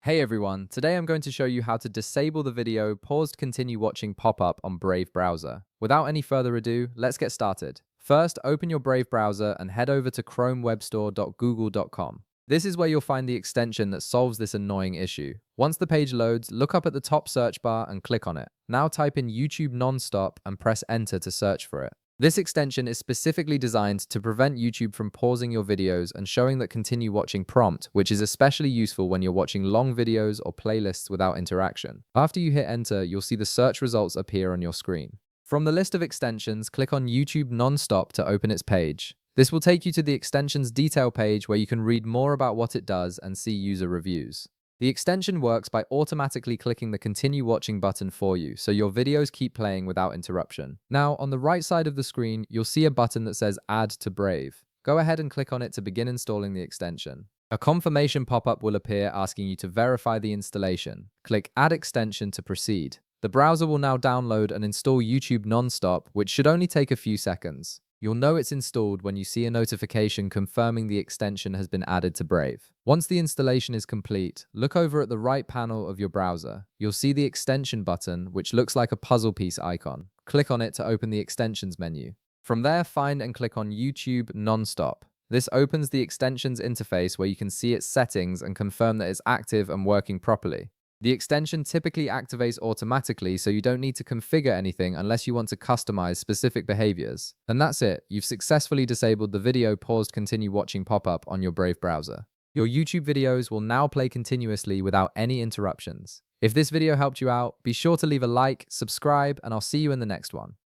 Hey everyone, today I'm going to show you how to disable the video paused continue watching pop-up on Brave browser. Without any further ado, let's get started. First, open your Brave browser and head over to chromewebstore.google.com. This is where you'll find the extension that solves this annoying issue. Once the page loads, look up at the top search bar and click on it. Now type in YouTube nonstop and press enter to search for it. This extension is specifically designed to prevent YouTube from pausing your videos and showing that continue watching prompt, which is especially useful when you're watching long videos or playlists without interaction. After you hit enter, you'll see the search results appear on your screen. From the list of extensions, click on YouTube Nonstop to open its page. This will take you to the extension's detail page where you can read more about what it does and see user reviews. The extension works by automatically clicking the continue watching button for you, so your videos keep playing without interruption. Now, on the right side of the screen, you'll see a button that says Add to Brave. Go ahead and click on it to begin installing the extension. A confirmation pop-up will appear asking you to verify the installation. Click Add Extension to proceed. The browser will now download and install YouTube nonstop, which should only take a few seconds. You'll know it's installed when you see a notification confirming the extension has been added to Brave. Once the installation is complete, look over at the right panel of your browser. You'll see the extension button, which looks like a puzzle piece icon. Click on it to open the extensions menu. From there, find and click on YouTube Nonstop. This opens the extensions interface where you can see its settings and confirm that it's active and working properly. The extension typically activates automatically, so you don't need to configure anything unless you want to customize specific behaviors. And that's it, you've successfully disabled the video paused continue watching pop-up on your Brave browser. Your YouTube videos will now play continuously without any interruptions. If this video helped you out, be sure to leave a like, subscribe, and I'll see you in the next one.